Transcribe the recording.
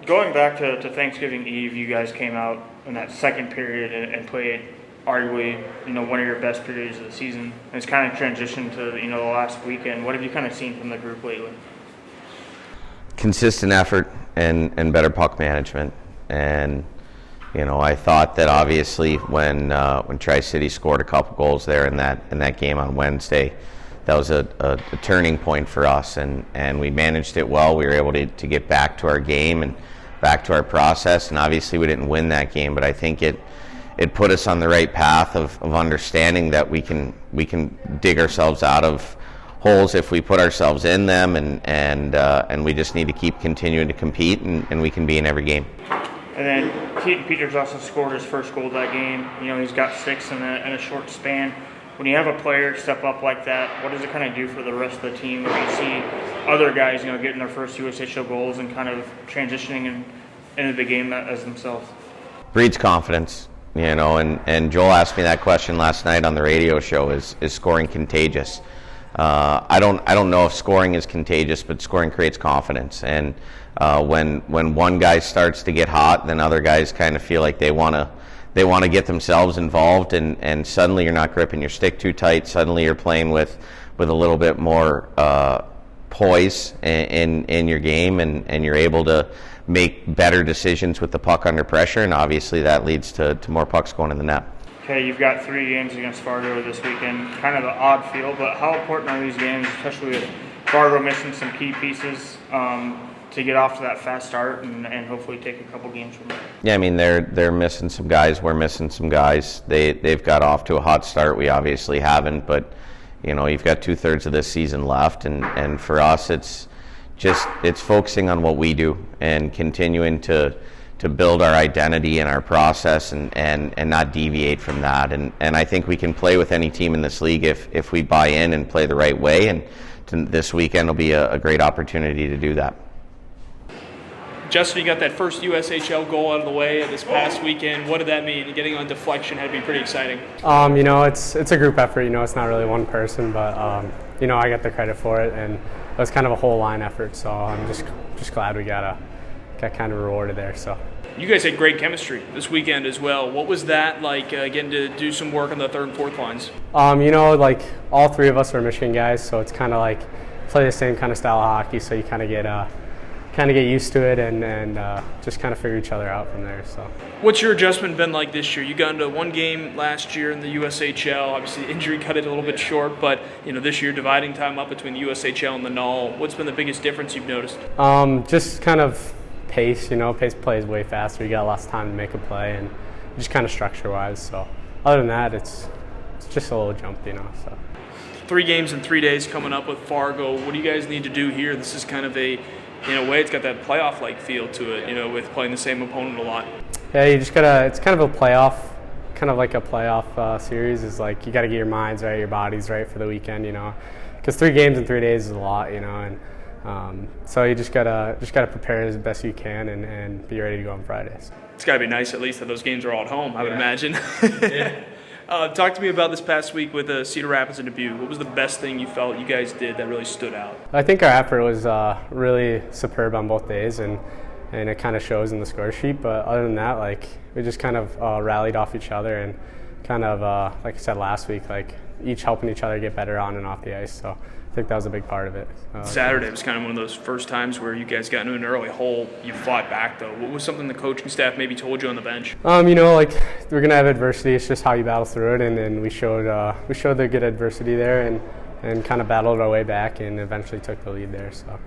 Going back to Thanksgiving Eve, you guys came out in that second period and played arguably, one of your best periods of the season. And it's kind of transitioned to, the last weekend. What have you kind of seen from the group lately? Consistent effort and better puck management. And, I thought that obviously when Tri-City scored a couple goals there in that game on Wednesday, that was a turning point for us, and we managed it well. We were able to get back to our game and back to our process, and obviously we didn't win that game, but I think it put us on the right path of understanding that we can dig ourselves out of holes if we put ourselves in them, and we just need to keep continuing to compete, and we can be in every game. And then Keaton Peters also scored his first goal of that game. He's got 6 in a short span. When you have a player step up like that, what does it kind of do for the rest of the team when you see other guys, getting their first USHL goals and kind of transitioning into the game as themselves? Breeds confidence, and Joel asked me that question last night on the radio show, is scoring contagious? I don't know if scoring is contagious, but scoring creates confidence. And when one guy starts to get hot, then other guys kind of feel like they want to get themselves involved, and suddenly you're not gripping your stick too tight. Suddenly you're playing with a little bit more poise in your game, and you're able to make better decisions with the puck under pressure, and obviously that leads to more pucks going in the net. Okay, you've got 3 games against Fargo this weekend. Kind of an odd field, but how important are these games, especially with Fargo missing some key pieces to get off to that fast start and hopefully take a couple games from there? Yeah, they're missing some guys. We're missing some guys. They've got off to a hot start. We obviously haven't, but you've got 2/3 of this season left, and for us, it's focusing on what we do and continuing to build our identity and our process and not deviate from that. And I think we can play with any team in this league if we buy in and play the right way. And this weekend will be a great opportunity to do that. Justin, you got that first USHL goal out of the way this past weekend. What did that mean? Getting on deflection had to be pretty exciting. It's a group effort. It's not really one person, but I get the credit for it, and it was kind of a whole line effort. So I'm just glad we got kind of rewarded there. So. You guys had great chemistry this weekend as well. What was that like, getting to do some work on the 3rd and 4th lines? All 3 of us are Michigan guys, so it's kind of like play the same kind of style of hockey. So you kind of get used to it and just kind of figure each other out from there. So. What's your adjustment been like this year? You got into 1 game last year in the USHL. Obviously, the injury cut it a little bit short, but this year dividing time up between the USHL and the NAL. What's been the biggest difference you've noticed? Just kind of pace. Pace plays way faster. You got less time to make a play, and just kind of structure-wise. So other than that, it's just a little jump, So 3 games in 3 days coming up with Fargo. What do you guys need to do here? This is kind of in a way, it's got that playoff-like feel to it, with playing the same opponent a lot. Yeah, you just gotta. It's kind of a playoff, kind of like a playoff series. Is like you got to get your minds right, your bodies right for the weekend, because 3 games in 3 days is a lot, and so you just gotta prepare as best you can and be ready to go on Fridays. It's gotta be nice at least that those games are all at home, I would imagine. Yeah. Talk to me about this past week with Cedar Rapids and Dubuque. What was the best thing you felt you guys did that really stood out? I think our effort was really superb on both days, and it kind of shows in the score sheet. But other than that, we just kind of rallied off each other and kind of, like I said last week, each helping each other get better on and off the ice. So I think that was a big part of it. Saturday was kind of one of those first times where you guys got into an early hole. You fought back, though. What was something the coaching staff maybe told you on the bench? We're gonna have adversity. It's just how you battle through it, and we showed the good adversity there, and kind of battled our way back, and eventually took the lead there. So.